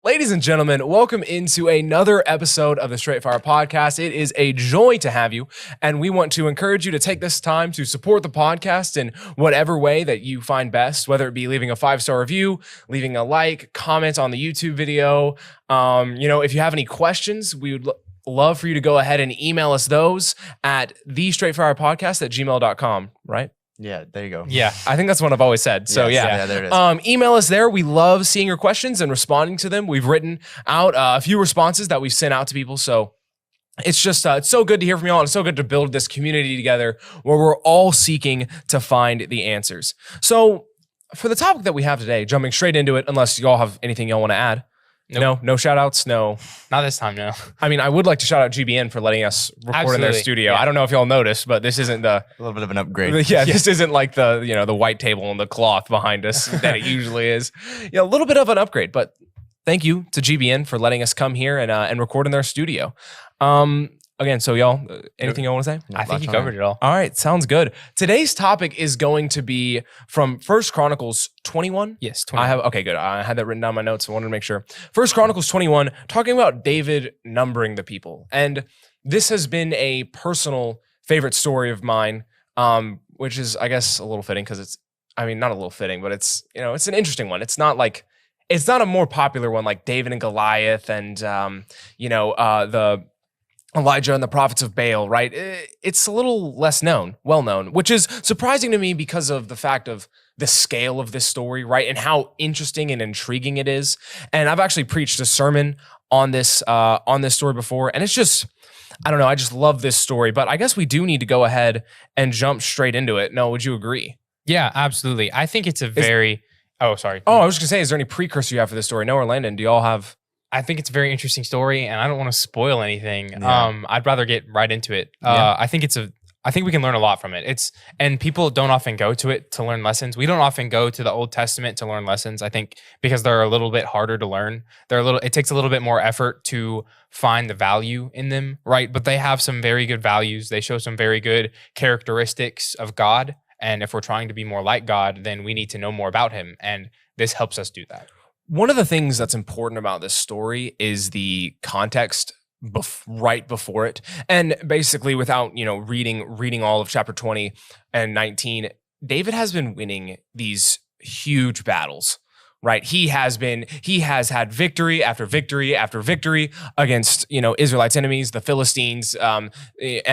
Ladies and gentlemen, welcome into another episode of the Straight Fire Podcast. It is a joy to have you, and we want to encourage you to take this time to support the podcast in whatever way that you find best, whether it be leaving a 5-star review, leaving a like, comment on the YouTube video. If you have any questions, we would love for you to go ahead and email us those at thestraightfirepodcast@gmail.com, right? Yeah, there you go. Yeah, I think that's what I've always said. So Yes, yeah, there it is. Email us there. We love seeing your questions and responding to them. We've written out a few responses that we've sent out to people. So it's just it's so good to hear from y'all. And it's so good to build this community together where we're all seeking to find the answers. So for the topic that we have today, jumping straight into it, unless y'all have anything y'all want to add. Nope. No shout outs. No. Not this time, no. I mean, I would like to shout out GBN for letting us record in their Absolutely. studio. Yeah. I don't know if y'all noticed, but this isn't A little bit of an upgrade. Yeah, this isn't like the white table and the cloth behind us that it usually is. Yeah, a little bit of an upgrade, but thank you to GBN for letting us come here and record in their studio. Again, so y'all, anything y'all want to say? I think you covered it all. All right, sounds good. Today's topic is going to be from 1 Chronicles 21. Yes, 20. Okay, good. I had that written down in my notes. So I wanted to make sure. 1 Chronicles 21, talking about David numbering the people. And this has been a personal favorite story of mine, which is, I guess, a little fitting because not a little fitting, but it's an interesting one. It's not a more popular one like David and Goliath and, the Elijah and the prophets of Baal, right? It's a little less well known, which is surprising to me because of the fact of the scale of this story, right? And how interesting and intriguing it is. And I've actually preached a sermon on this story before, and it's just, I don't know, I just love this story. But I guess we do need to go ahead and jump straight into it. No, would you agree? Yeah, absolutely. I think it's sorry. Oh, I was just gonna say, is there any precursor you have for this story? No, or Landon, do y'all have? I think it's a very interesting story, and I don't want to spoil anything. Yeah. I'd rather get right into it. Yeah. I think we can learn a lot from it. And people don't often go to it to learn lessons. We don't often go to the Old Testament to learn lessons. I think because they're a little bit harder to learn. It takes a little bit more effort to find the value in them, right? But they have some very good values. They show some very good characteristics of God. And if we're trying to be more like God, then we need to know more about him. And this helps us do that. One of the things that's important about this story is the context right before it. And basically without, reading all of chapter 20 and 19, David has been winning these huge battles, right? He has had victory after victory after victory against, Israelites' enemies, the Philistines, and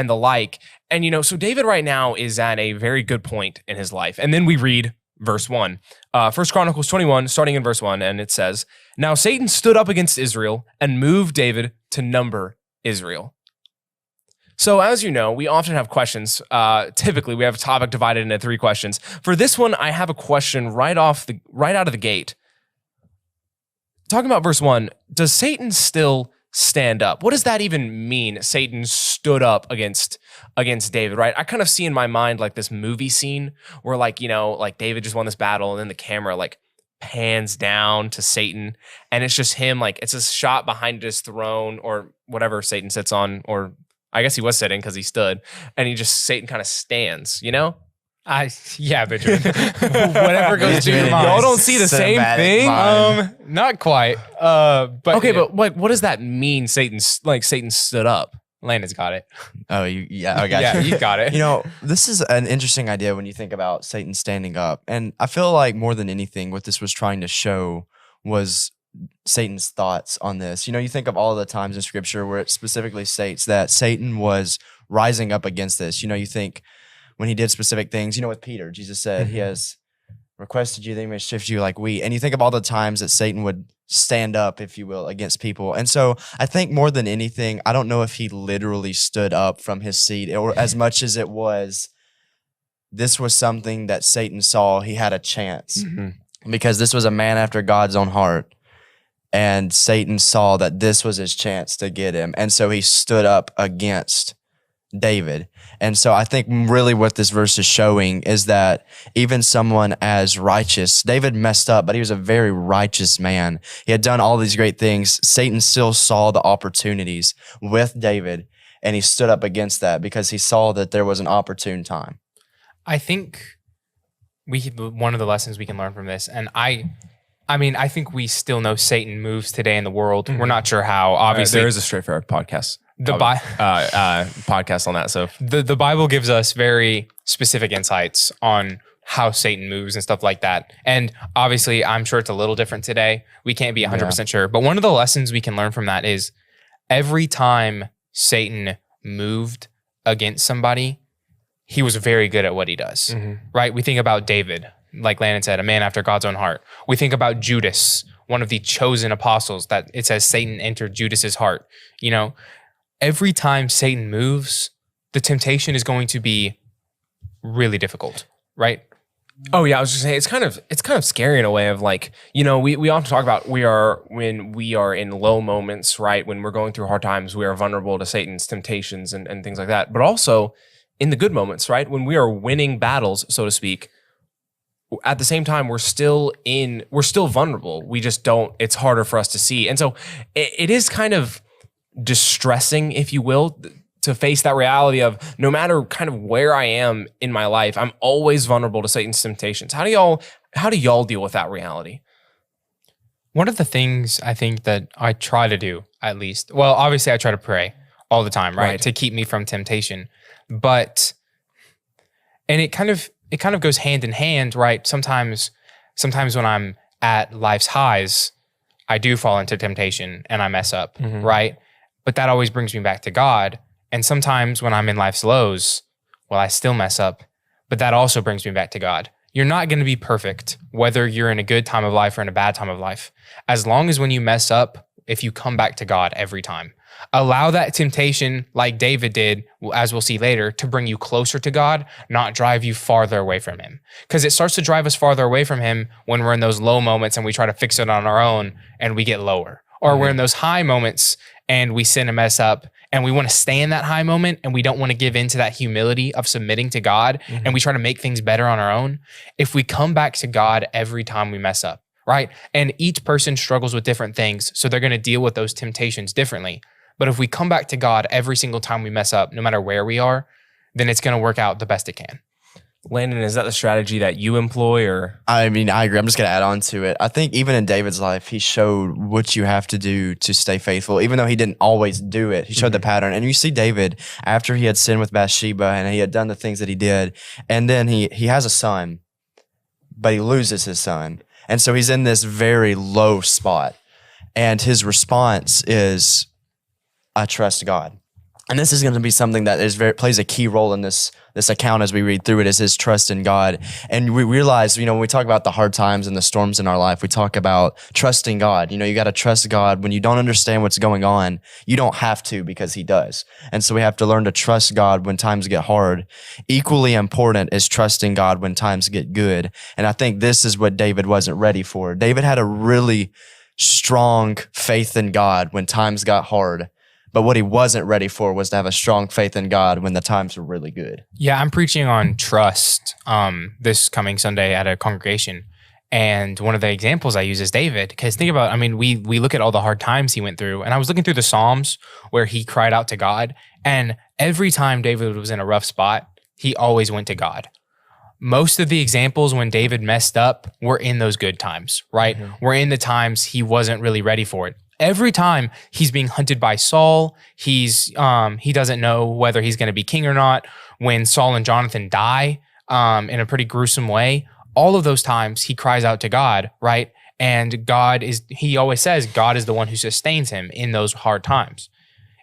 the like. And, so David right now is at a very good point in his life. And then we read verse 1. 1 Chronicles 21, starting in verse 1, and it says, "Now Satan stood up against Israel and moved David to number Israel." So as you know, we often have questions. Typically, we have a topic divided into 3 questions. For this one, I have a question right out of the gate. Talking about verse 1, does Satan still stand up? What does that even mean? Satan stood up against David, right? I kind of see in my mind like this movie scene where like David just won this battle and then the camera like pans down to Satan and it's just him, like it's a shot behind his throne or whatever Satan sits on, or I guess he was sitting because he stood, and Satan kind of stands, Yeah, Benjamin. Whatever goes through your mind. Y'all don't see the same Cinematic thing? mind. Not quite. But Okay, but like, what does that mean? Satan stood up. Landon's got it. Oh, I got Yeah, you. you got it. This is an interesting idea when you think about Satan standing up. And I feel like more than anything, what this was trying to show was Satan's thoughts on this. You think of all the times in scripture where it specifically states that Satan was rising up against this. You think when he did specific things, with Peter, Jesus said, he has requested you that he may shift you like wheat. And you think of all the times that Satan would stand up, if you will, against people. And so I think more than anything, I don't know if he literally stood up from his seat or as much as this was something that Satan saw he had a chance, because this was a man after God's own heart. And Satan saw that this was his chance to get him. And so he stood up against David. And so I think really what this verse is showing is that even someone as righteous, David messed up, but he was a very righteous man. He had done all these great things. Satan still saw the opportunities with David, and he stood up against that because he saw that there was an opportune time. I think one of the lessons we can learn from this, and I mean, I think we still know Satan moves today in the world. Mhm. We're not sure how. Obviously, there is a straight fair podcast. the Podcast on that. So the Bible gives us very specific insights on how Satan moves and stuff like that. And obviously, I'm sure it's a little different today. We can't be 100% sure. But one of the lessons we can learn from that is every time Satan moved against somebody, he was very good at what he does, right? We think about David, like Landon said, a man after God's own heart. We think about Judas, one of the chosen apostles, that it says Satan entered Judas's heart. You know, every time Satan moves, the temptation is going to be really difficult, right? Oh yeah, I was just saying it's kind of scary in a way of like, you know, we often talk about when we are in low moments, right? When we're going through hard times, we are vulnerable to Satan's temptations and things like that. But also in the good moments, right? When we are winning battles, so to speak, at the same time, we're still vulnerable. We just don't, it's harder for us to see. And so it is kind of distressing, if you will, to face that reality of no matter kind of where I am in my life, I'm always vulnerable to Satan's temptations. How do y'all deal with that reality? One of the things I think that I try to do, at least, well, obviously I try to pray all the time, right? To keep me from temptation. But, and it kind of goes hand in hand, right? Sometimes when I'm at life's highs, I do fall into temptation and I mess up, right? But that always brings me back to God. And sometimes when I'm in life's lows, well, I still mess up, but that also brings me back to God. You're not going to be perfect, whether you're in a good time of life or in a bad time of life. As long as when you mess up, if you come back to God every time, allow that temptation, like David did, as we'll see later, to bring you closer to God, not drive you farther away from him. Because it starts to drive us farther away from him when we're in those low moments and we try to fix it on our own and we get lower. Or we're in those high moments and we sin and mess up and we want to stay in that high moment and we don't want to give in to that humility of submitting to God and we try to make things better on our own. If we come back to God every time we mess up, right? And each person struggles with different things, so they're going to deal with those temptations differently. But if we come back to God every single time we mess up, no matter where we are, then it's going to work out the best it can. Landon, is that the strategy that you employ, or? I mean, I agree. I'm just going to add on to it. I think even in David's life, he showed what you have to do to stay faithful, even though he didn't always do it. He showed the pattern. And you see David, after he had sinned with Bathsheba and he had done the things that he did, and then he has a son, but he loses his son. And so he's in this very low spot. And his response is, I trust God. And this is going to be something that plays a key role in this account as we read through it, is his trust in God. And we realize, when we talk about the hard times and the storms in our life, we talk about trusting God. You got to trust God. When you don't understand what's going on, you don't have to, because he does. And so we have to learn to trust God when times get hard. Equally important is trusting God when times get good. And I think this is what David wasn't ready for. David had a really strong faith in God when times got hard. But what he wasn't ready for was to have a strong faith in God when the times were really good. Yeah, I'm preaching on trust this coming Sunday at a congregation. And one of the examples I use is David. Because think about, we look at all the hard times he went through. And I was looking through the Psalms where he cried out to God. And every time David was in a rough spot, he always went to God. Most of the examples when David messed up were in those good times, right? Were in the times he wasn't really ready for it. Every time he's being hunted by Saul, he doesn't know whether he's going to be king or not. When Saul and Jonathan die in a pretty gruesome way, all of those times he cries out to God, right? And he always says God is the one who sustains him in those hard times.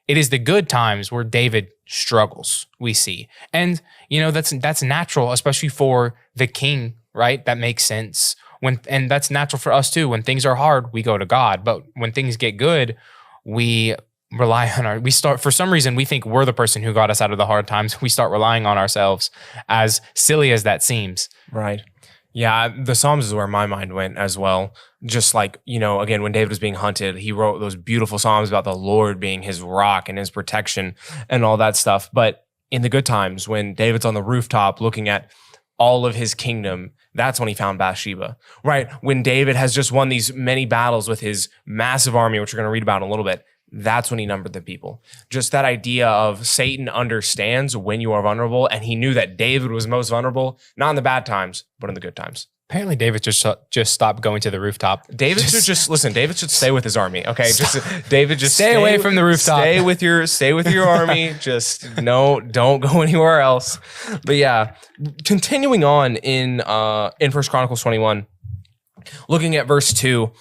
It is the good times where David struggles, we see. And, that's natural, especially for the king, right? That makes sense. And that's natural for us too. When things are hard, we go to God. But when things get good, we rely on for some reason, we think we're the person who got us out of the hard times. We start relying on ourselves, as silly as that seems. Right. Yeah, the Psalms is where my mind went as well. Just like, again, when David was being hunted, he wrote those beautiful Psalms about the Lord being his rock and his protection and all that stuff. But in the good times, when David's on the rooftop looking at all of his kingdom, that's when he found Bathsheba, right? When David has just won these many battles with his massive army, which we're going to read about in a little bit, that's when he numbered the people. Just that idea of Satan understands when you are vulnerable, and he knew that David was most vulnerable, not in the bad times, but in the good times. Apparently, David just stopped going to the rooftop. David should just listen. David should stay with his army. Okay, David, just stay away from the rooftop. Stay with your army. Just don't go anywhere else. But yeah, continuing on in 1 Chronicles 21, looking at verse 2.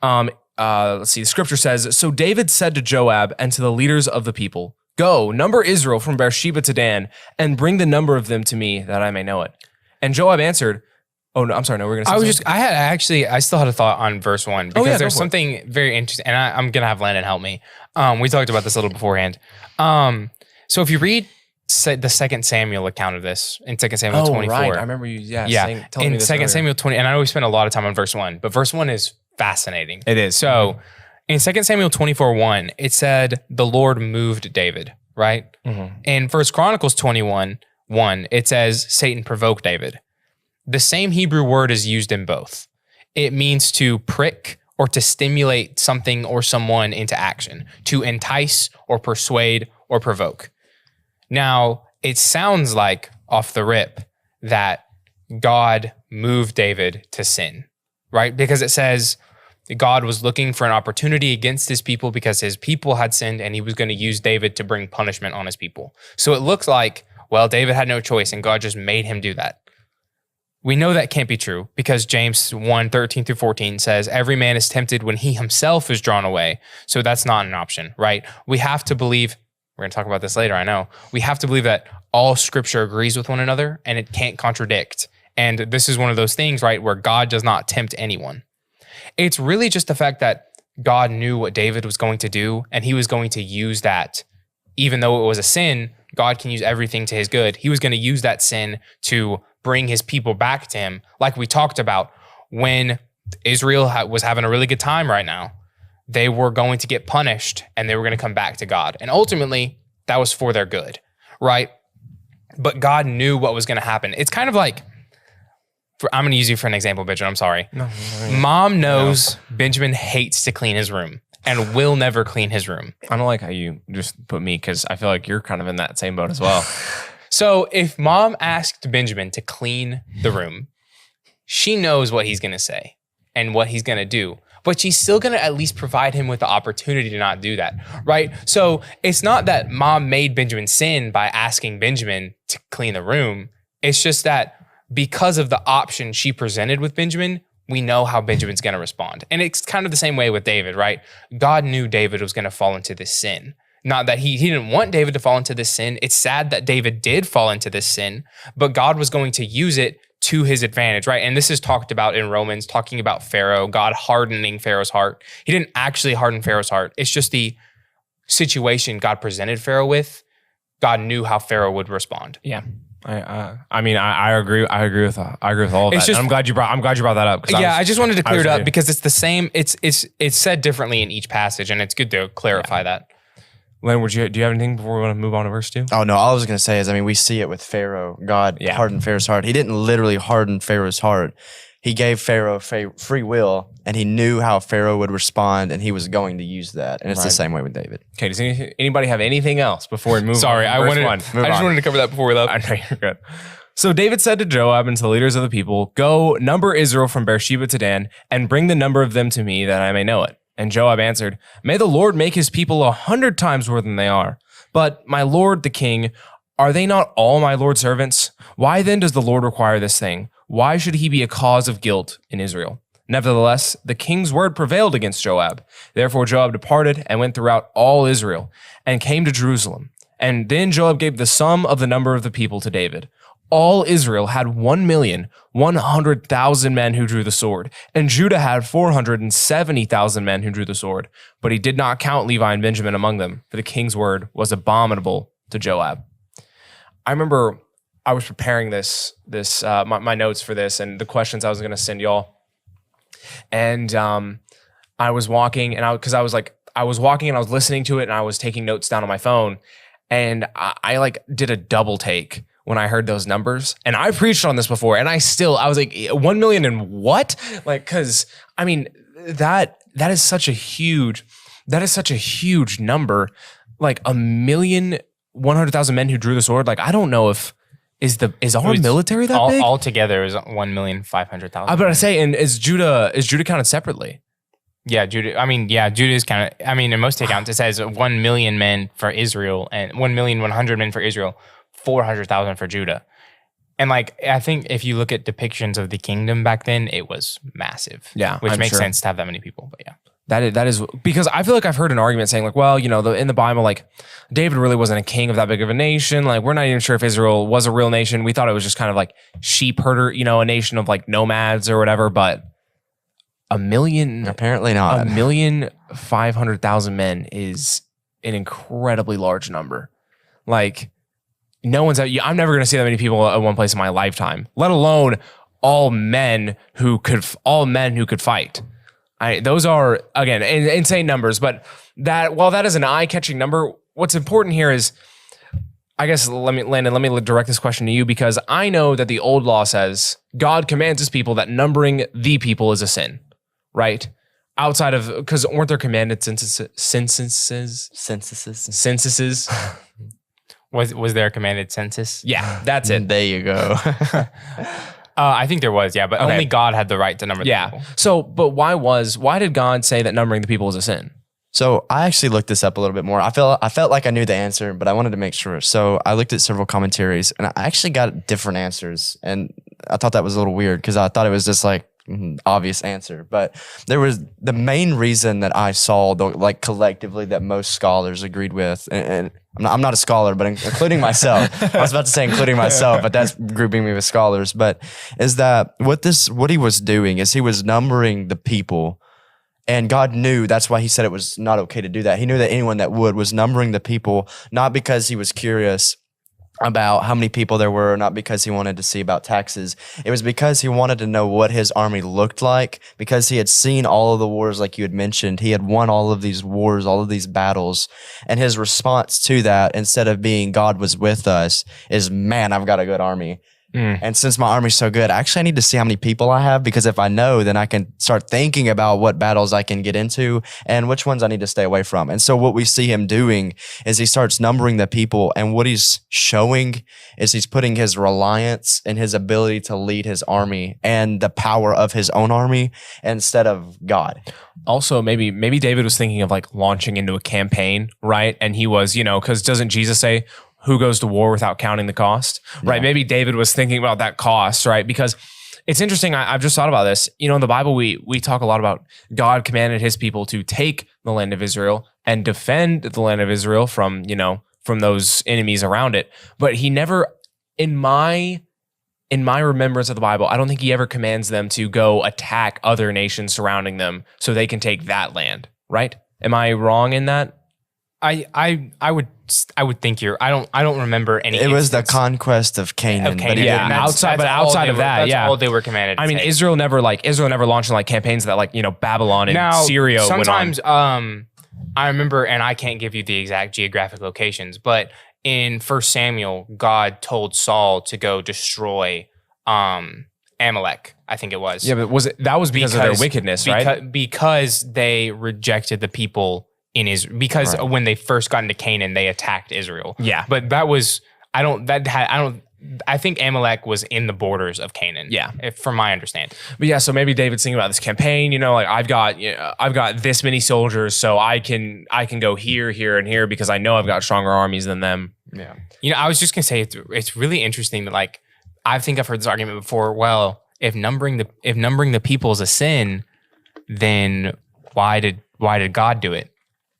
Let's see. The scripture says, "So David said to Joab and to the leaders of the people, 'Go, number Israel from Beersheba to Dan, and bring the number of them to me, that I may know it.' And Joab answered." Oh no! I'm sorry. No, we're gonna. I still had a thought on verse 1 because there's something very interesting, and I'm gonna have Landon help me. We talked about this a little beforehand. So if you read the 2 Samuel account of this in 2 Samuel 24, right. I remember you. In 2 Samuel 20, and I know we spent a lot of time on verse 1, but verse 1 is fascinating. It is. So in 2 Samuel 24:1, it said the Lord moved David. Right. In 1 Chronicles 21:1, it says Satan provoked David. The same Hebrew word is used in both. It means to prick or to stimulate something or someone into action, to entice or persuade or provoke. Now, it sounds like off the rip that God moved David to sin, right? Because it says God was looking for an opportunity against his people because his people had sinned and he was going to use David to bring punishment on his people. So it looks like, well, David had no choice and God just made him do that. We know that can't be true because James 1:13-14 says, every man is tempted when he himself is drawn away. So that's not an option, right? We have to believe, we're going to talk about this later, I know. We have to believe that all scripture agrees with one another and it can't contradict. And this is one of those things, right, where God does not tempt anyone. It's really just the fact that God knew what David was going to do and he was going to use that. Even though it was a sin, God can use everything to his good. He was going to use that sin to bring his people back to him. Like we talked about, when Israel was having a really good time right now, they were going to get punished and they were going to come back to God. And ultimately, that was for their good, right? But God knew what was going to happen. It's kind of like, I'm going to use you for an example, Benjamin. I'm sorry. No. Mom knows Benjamin hates to clean his room and will never clean his room. I don't like how you just put me because I feel like you're kind of in that same boat as well. So if mom asked Benjamin to clean the room, she knows what he's going to say and what he's going to do, but she's still going to at least provide him with the opportunity to not do that, right? So it's not that mom made Benjamin sin by asking Benjamin to clean the room. It's just that because of the option she presented with Benjamin, we know how Benjamin's going to respond. And it's kind of the same way with David, right? God knew David was going to fall into this sin. Not that he didn't want David to fall into this sin. It's sad that David did fall into this sin, but God was going to use it to his advantage, right? And this is talked about in Romans, talking about Pharaoh, God hardening Pharaoh's heart. He didn't actually harden Pharaoh's heart. It's just the situation God presented Pharaoh with. God knew how Pharaoh would respond. Yeah. I mean, I agree. I agree with all of that. I'm glad you brought that up. Yeah, I just wanted to clear it up because it's the same. It's said differently in each passage, and it's good to clarify that. Len, do you have anything before we want to move on to verse 2? Oh, no. All I was going to say is, we see it with Pharaoh. God hardened Pharaoh's heart. He didn't literally harden Pharaoh's heart. He gave Pharaoh free will, and he knew how Pharaoh would respond, and he was going to use that. And it's the same way with David. Okay, does anybody have anything else before we move on? Sorry, I just wanted to cover that before we left. I know, you're good. So David said to Joab and to the leaders of the people, "Go, number Israel from Beersheba to Dan, and bring the number of them to me, that I may know it." And Joab answered, "May the Lord make his people 100 times more than they are. But my lord, the king, are they not all my lord's servants? Why then does the Lord require this thing? Why should he be a cause of guilt in Israel?" Nevertheless, the king's word prevailed against Joab. Therefore Joab departed and went throughout all Israel and came to Jerusalem. And then Joab gave the sum of the number of the people to David. All Israel had 1,100,000 men who drew the sword, and Judah had 470,000 men who drew the sword. But he did not count Levi and Benjamin among them, for the king's word was abominable to Joab. I remember I was preparing my notes for this and the questions I was going to send y'all. And I was walking, and I was walking and I was listening to it, and I was taking notes down on my phone, and I did a double take when I heard those numbers. And I preached on this before, and I was like, 1 million and what? Because that is such a huge number. 1,100,000 men who drew the sword. I don't know if Is our was military that big? All together is 1,500,000. I was about to say, and is Judah counted separately? Yeah, Judah. I mean, yeah, Judah is kind of. I mean, in most accounts, it says 1,000,000 men for Israel and 1,100,000 men for Israel, 400,000 for Judah. And like, I think if you look at depictions of the kingdom back then, it was massive. Yeah, which I'm makes sure. sense to have that many people. But yeah. That is because I feel like I've heard an argument saying like, well, in the Bible, like David really wasn't a king of that big of a nation. Like we're not even sure if Israel was a real nation. We thought it was just kind of like sheep herder, a nation of like nomads or whatever. But Apparently not. 1,500,000 men is an incredibly large number. Like no one's I'm never going to see that many people at one place in my lifetime, let alone all men who could fight. Those are, again, insane numbers, but while that is an eye-catching number, what's important here is, I guess, Landon, let me direct this question to you, because I know that the old law says God commands his people that numbering the people is a sin, right? Outside of, because weren't there commanded censuses? Was there a commanded census? Yeah, that's it. There you go. I think there was, yeah, but Okay. only God had the right to number the people. So, but why did God say that numbering the people is a sin? So I actually looked this up a little bit more. I felt like I knew the answer, but I wanted to make sure. So I looked at several commentaries, and I actually got different answers. And I thought that was a little weird because I thought it was just like obvious answer. But there was the main reason that I saw, like collectively, that most scholars agreed with, and I'm not a scholar, but including myself. I was about to say including myself, but that's grouping me with scholars. But is that what he was doing is he was numbering the people. And God knew, that's why he said it was not okay to do that. He knew that anyone that was numbering the people, not because he was curious about how many people there were, not because he wanted to see about taxes. It was because he wanted to know what his army looked like, because he had seen all of the wars like you had mentioned. He had won all of these wars, all of these battles. And his response to that, instead of being God was with us, is, man, I've got a good army. And since my army's so good, actually I need to see how many people I have, because if I know, then I can start thinking about what battles I can get into and which ones I need to stay away from. And so what we see him doing is he starts numbering the people, and what he's showing is he's putting his reliance and his ability to lead his army and the power of his own army instead of God. Also, maybe David was thinking of like launching into a campaign, right? And he was, because doesn't Jesus say, who goes to war without counting the cost, right? Yeah. Maybe David was thinking about that cost, right? Because it's interesting. I've just thought about this. In the Bible, we talk a lot about God commanded his people to take the land of Israel and defend the land of Israel from those enemies around it. But he never, in my remembrance of the Bible, I don't think he ever commands them to go attack other nations surrounding them so they can take that land, right? Am I wrong in that? I would think I don't remember any. It was the instance conquest of Canaan. But he Yeah, didn't- outside of that, that's yeah. all they were commanded to I mean, take. Israel never launched in like campaigns that Babylon and Now, Syria went on. sometimes I remember, and I can't give you the exact geographic locations, but in 1 Samuel, God told Saul to go destroy Amalek, I think it was. Yeah, but that was because of their wickedness, right? Because they rejected the people in Israel. Because Right. when they first got into Canaan, they attacked Israel. Yeah. But I think Amalek was in the borders of Canaan. Yeah. From my understanding. But yeah, so maybe David's thinking about this campaign. Like I've got this many soldiers, so I can go here, here, and here because I know I've got stronger armies than them. Yeah. I was just gonna say it's really interesting that I think I've heard this argument before. Well, if numbering the people is a sin, then why did God do it?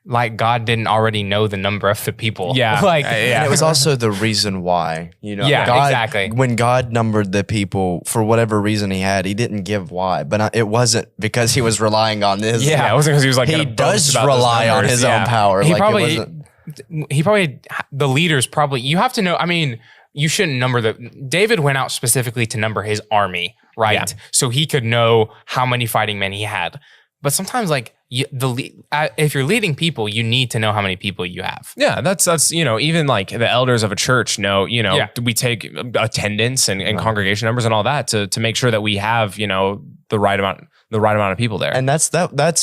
Like God didn't already know the number of the people. Yeah. And it was also the reason why, Yeah, God, exactly. When God numbered the people, for whatever reason he didn't give why, but it wasn't because he was relying on this. Yeah, it wasn't because he was like He gonna boast does about those rely on numbers. his Yeah. own power. He Like, probably, the leaders probably, you have to know, I mean, you shouldn't number David went out specifically to number his army, right? Yeah. So he could know how many fighting men he had. But sometimes if you're leading people, you need to know how many people you have. Yeah, that's even like the elders of a church know, Yeah. we take attendance and congregation numbers and all that to make sure that we have, the right amount, right amount of people there. And that's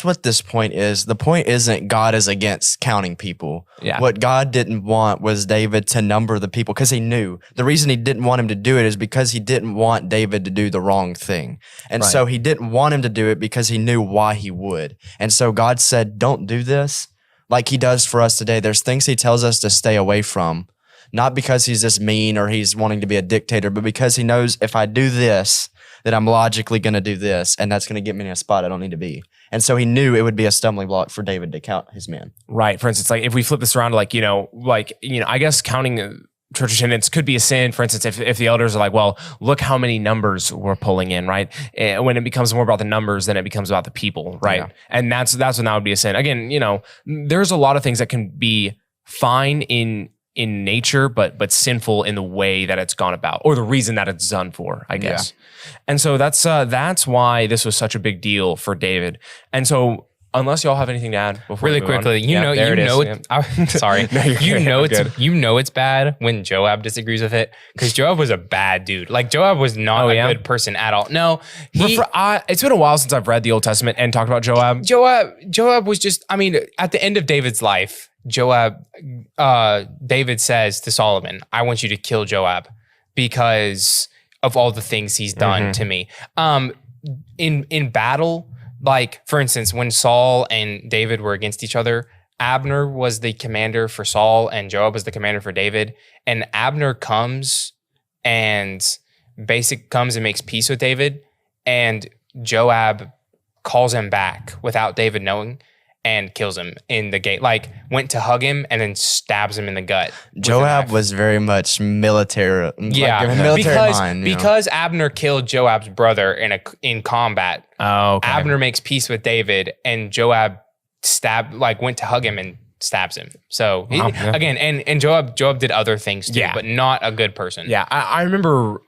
what this point is. The point isn't God is against counting people. Yeah. What God didn't want was David to number the people because he knew. The reason he didn't want him to do it is because he didn't want David to do the wrong thing. And so he didn't want him to do it because he knew why he would. And so God said, don't do this like he does for us today. There's things he tells us to stay away from, not because he's just mean or he's wanting to be a dictator, but because he knows if I do this, that I'm logically going to do this, and that's going to get me in a spot I don't need to be. And so he knew it would be a stumbling block for David to count his men. Right. For instance, like if we flip this around, like, I guess counting church attendance could be a sin. For instance, if the elders are like, well, look how many numbers we're pulling in, right? And when it becomes more about the numbers, then it becomes about the people, right? Yeah. And that's when that would be a sin. Again, there's a lot of things that can be fine in nature, but sinful in the way that it's gone about, or the reason that it's done for, I guess. Yeah. And so that's why this was such a big deal for David. And so, unless y'all have anything to add before really quickly, sorry, no, it's bad when Joab disagrees with it, because Joab was a bad dude. Like Joab was not a good person at all. No, it's been a while since I've read the Old Testament and talked about Joab. Joab was just, at the end of David's life, David says to Solomon, I want you to kill Joab because of all the things he's done to me. In battle, like for instance, when Saul and David were against each other, Abner was the commander for Saul and Joab was the commander for David. And Abner comes and makes peace with David, and Joab calls him back without David knowing and kills him in the gate. Like went to hug him and then stabs him in the gut. Joab was very much military. Because Abner killed Joab's brother in combat. Oh, okay. Abner makes peace with David, and Joab went to hug him and stabs him. So again, and Joab did other things too, but not a good person. Yeah, I remember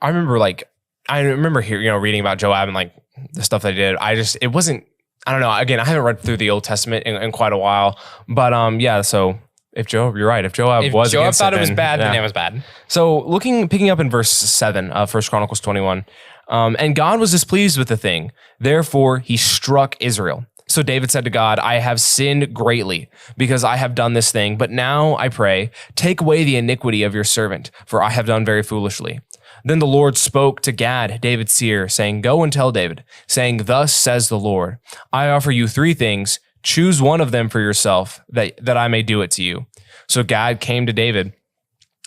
here, reading about Joab and like the stuff that he did. It wasn't. I don't know. Again, I haven't read through the Old Testament in quite a while, but so if Joab, you're right. If Joab thought it was bad, then it was bad. So picking up in verse 7 of 1 Chronicles 21, and God was displeased with the thing. Therefore, he struck Israel. So David said to God, I have sinned greatly because I have done this thing. But now I pray, take away the iniquity of your servant, for I have done very foolishly. Then the Lord spoke to Gad, David's seer, saying, go and tell David, saying, thus says the Lord, I offer you 3 things. Choose one of them for yourself, that I may do it to you. So Gad came to David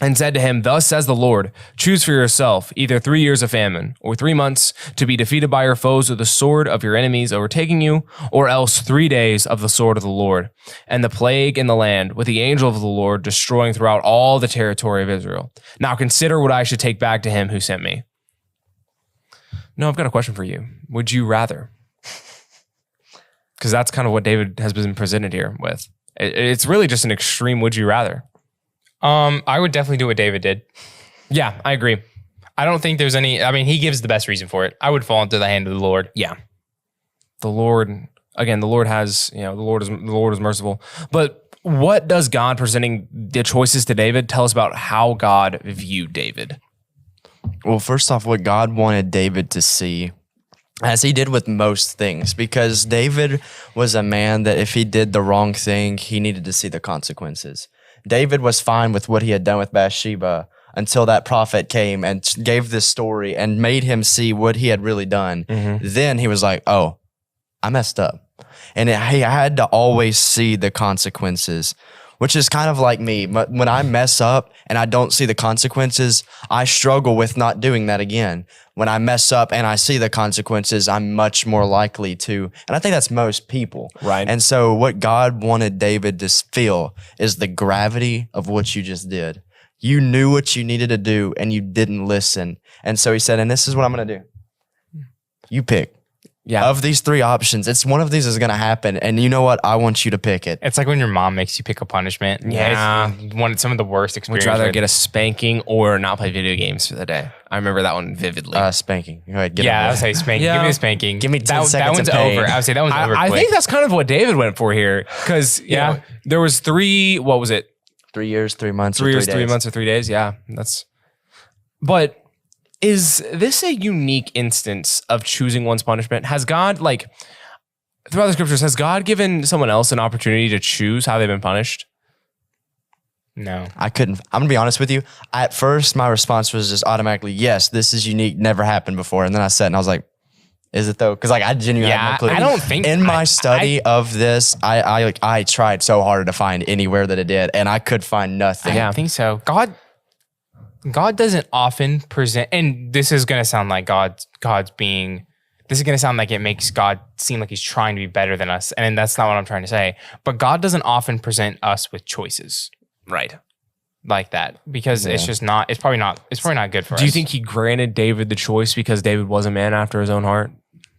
and said to him, thus says the Lord, choose for yourself either 3 years of famine or 3 months to be defeated by your foes with the sword of your enemies overtaking you, or else 3 days of the sword of the Lord and the plague in the land with the angel of the Lord destroying throughout all the territory of Israel. Now consider what I should take back to him who sent me. No, I've got a question for you. Would you rather? Because that's kind of what David has been presented here with. It's really just an extreme would you rather. I would definitely do what David did. Yeah, I agree. I don't think there's any, he gives the best reason for it. I would fall into the hand of the Lord. Yeah. The Lord has, the Lord is merciful. But what does God presenting the choices to David tell us about how God viewed David? Well, first off, what God wanted David to see, as he did with most things, because David was a man that if he did the wrong thing, he needed to see the consequences. David was fine with what he had done with Bathsheba until that prophet came and gave this story and made him see what he had really done. Mm-hmm. Then he was like, oh, I messed up. And he had to always see the consequences, which is kind of like me. But when I mess up and I don't see the consequences, I struggle with not doing that again. When I mess up and I see the consequences, I'm much more likely to. And I think that's most people. Right. And so what God wanted David to feel is the gravity of what you just did. You knew what you needed to do and you didn't listen. And so he said, and this is what I'm going to do. You pick. Yeah. Of these 3 options, it's one of these is going to happen. And you know what? I want you to pick it. It's like when your mom makes you pick a punishment. Yeah. It's some of the worst experiences. Would you rather get a spanking or not play video games for the day? I remember that one vividly. Spanking. Go ahead. I would say spanking. Yeah. Give me a spanking. Give me 10 seconds that one's of pain. over. I would say that one's over. I think that's kind of what David went for here. Because, there was 3, what was it? 3 years, 3 months, 3 years, 3 months or 3 days. Yeah. But is this a unique instance of choosing one's punishment? Has God, like, throughout the scriptures, has God given someone else an opportunity to choose how they've been punished? No. I couldn't. I'm gonna be honest with you. At first, my response was just automatically, yes, this is unique, never happened before. And then I sat and I was like, is it though? Because like I genuinely had no clue. I don't think in my study of this, I tried so hard to find anywhere that it did, and I could find nothing. I don't think so. God doesn't often present, and this is going to sound like this is going to sound like it makes God seem like he's trying to be better than us. And that's not what I'm trying to say. But God doesn't often present us with choices. Right. Like that. Because it's just not, it's probably not good for us. Do you think he granted David the choice because David was a man after his own heart?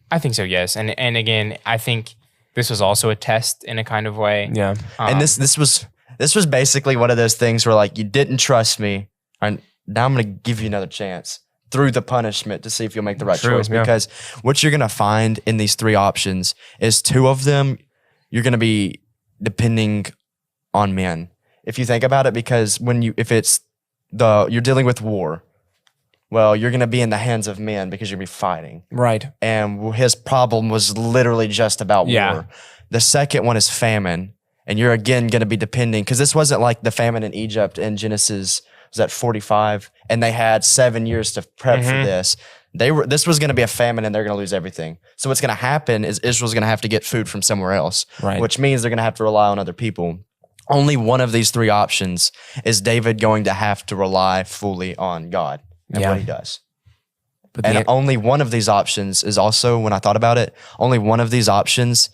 I think so, yes. And again, I think this was also a test in a kind of way. Yeah. And this was basically one of those things where like you didn't trust me, and now I'm going to give you another chance through the punishment to see if you'll make the right choice. Yeah. Because what you're going to find in these three options is two of them you're going to be depending on men. If you think about it, because you're dealing with war, well, you're going to be in the hands of men because you're going to be fighting. Right. And his problem was literally just about war. The second one is famine. And you're again going to be depending, because this wasn't like the famine in Egypt in Genesis, was that 45? And they had 7 years to prep for this. This was going to be a famine and they're going to lose everything. So what's going to happen is Israel's going to have to get food from somewhere else, which means they're going to have to rely on other people. Only one of these three options is David going to have to rely fully on God and what he does. And only one of these options is also, when I thought about it, only one of these options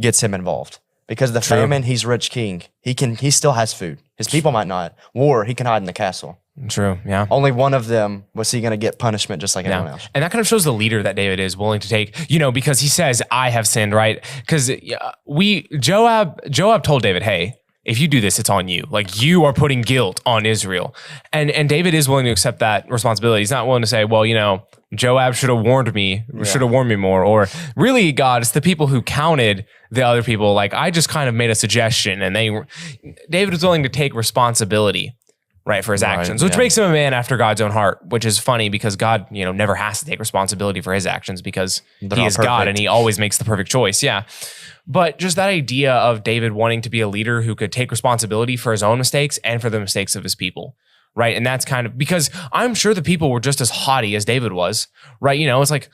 gets him involved. Because the famine, he's rich king. He still has food. His people might not. War, he can hide in the castle. True, yeah. Only one of them was he going to get punishment just like everyone else. And that kind of shows the leader that David is willing to take, because he says, I have sinned, right? Because Joab told David, hey, if you do this, it's on you. Like, you are putting guilt on Israel. And David is willing to accept that responsibility. He's not willing to say, well, Joab should have warned me, more. Or really, God, it's the people who counted the other people. Like, I just kind of made a suggestion, and David was willing to take responsibility, right, for his actions, which makes him a man after God's own heart, which is funny because God, never has to take responsibility for his actions because he is God and he always makes the perfect choice. Yeah. But just that idea of David wanting to be a leader who could take responsibility for his own mistakes and for the mistakes of his people, right? And that's kind of, because I'm sure the people were just as haughty as David was, right? It's like,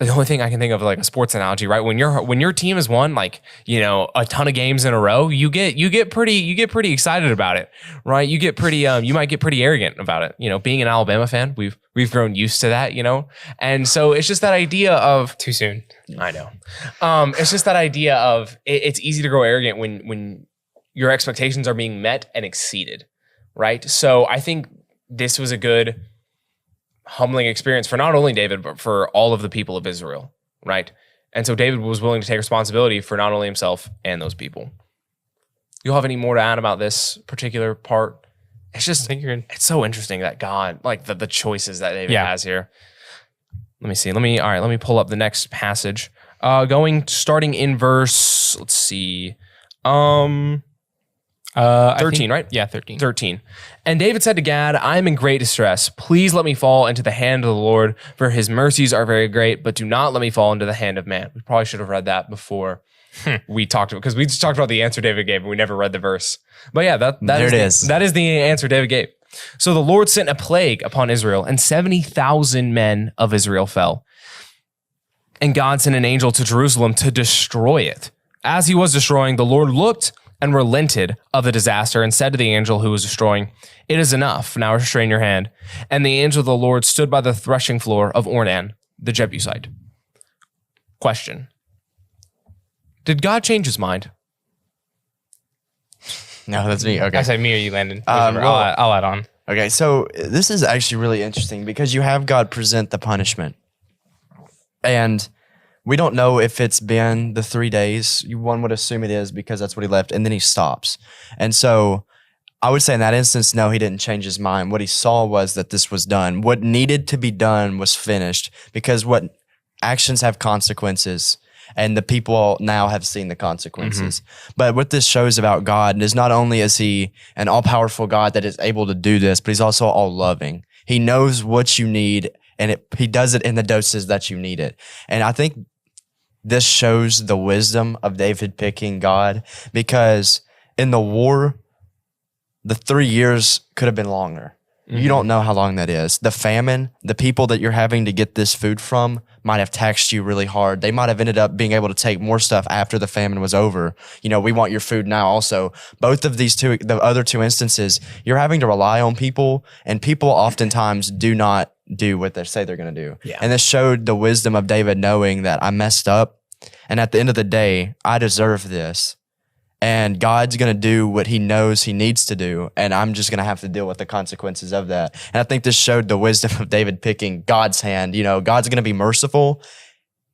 the only thing I can think of, like a sports analogy, right? When your team has won, like, a ton of games in a row, you get pretty excited about it, right? You get pretty, you might get pretty arrogant about it. Being an Alabama fan, we've grown used to that, and so it's just that idea of too soon. I know. It's just that idea of it's easy to grow arrogant when your expectations are being met and exceeded, right? So I think this was a good, humbling experience for not only David, but for all of the people of Israel, right? And so David was willing to take responsibility for not only himself and those people. You'll have any more to add about this particular part? It's just, it's so interesting that God, like the choices that David has here. Let me see. Let me pull up the next passage. Starting in verse, let's see. 13, right? Yeah, 13. 13. And David said to Gad, I am in great distress. Please let me fall into the hand of the Lord, for his mercies are very great, but do not let me fall into the hand of man. We probably should have read that before we talked about, because we just talked about the answer David gave, and we never read the verse. But yeah, that is the answer David gave. So the Lord sent a plague upon Israel, and 70,000 men of Israel fell. And God sent an angel to Jerusalem to destroy it. As he was destroying, the Lord looked and relented of the disaster and said to the angel who was destroying, it is enough, now restrain your hand. And the angel of the Lord stood by the threshing floor of Ornan, the Jebusite. Question. Did God change his mind? No, that's me. Okay. I said me or you, Landon. I'll add on. Okay, so this is actually really interesting because you have God present the punishment. And we don't know if it's been the 3 days. One would assume it is because that's what he left, and then he stops. And so I would say in that instance, no, he didn't change his mind. What he saw was that this was done. What needed to be done was finished, because what actions have consequences, and the people now have seen the consequences. But what this shows about God is not only is he an all-powerful God that is able to do this, but he's also all-loving. He knows what you need, and he does it in the doses that you need it. And I think this shows the wisdom of David picking God, because in the war, the 3 years could have been longer. You don't know how long that is. The famine, the people that you're having to get this food from might have taxed you really hard. They might have ended up being able to take more stuff after the famine was over. We want your food now also. Both of the other two instances, you're having to rely on people, and people oftentimes do not do what they say they're going to do. Yeah. And this showed the wisdom of David knowing that I messed up, and at the end of the day, I deserve this. And God's going to do what he knows he needs to do. And I'm just going to have to deal with the consequences of that. And I think this showed the wisdom of David picking God's hand. God's going to be merciful.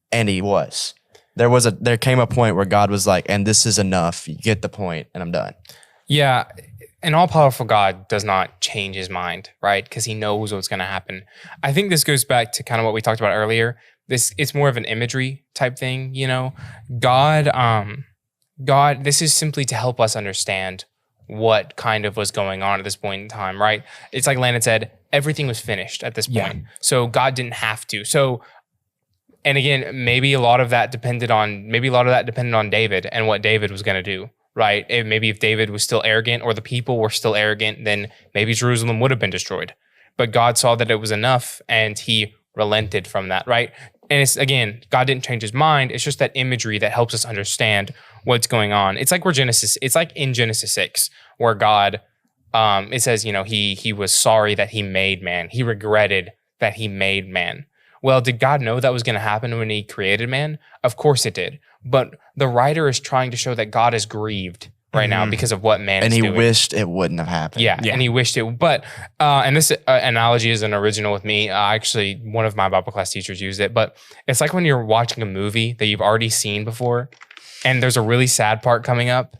And he was. There came a point where God was like, and this is enough. You get the point, and I'm done. Yeah. An all-powerful God does not change his mind, right? Because he knows what's going to happen. I think this goes back to kind of what we talked about earlier. It's more of an imagery type thing, God, this is simply to help us understand what kind of was going on at this point in time, right? It's like Landon said, everything was finished at this point. Yeah. So God didn't have to. So, and again, maybe a lot of that depended on David and what David was going to do, right? Maybe if David was still arrogant or the people were still arrogant, then maybe Jerusalem would have been destroyed. But God saw that it was enough, and he relented from that, right? And it's, again, God didn't change his mind. It's just that imagery that helps us understand what's going on. It's like it's like in Genesis 6, where God, it says, he was sorry that he made man. He regretted that he made man. Well, did God know that was going to happen when he created man? Of course it did. But the writer is trying to show that God is grieved right now because of what man is doing. And he wished it wouldn't have happened. Yeah, and he wished it. But, and this analogy is an original with me. Actually, one of my Bible class teachers used it. But it's like when you're watching a movie that you've already seen before, and there's a really sad part coming up,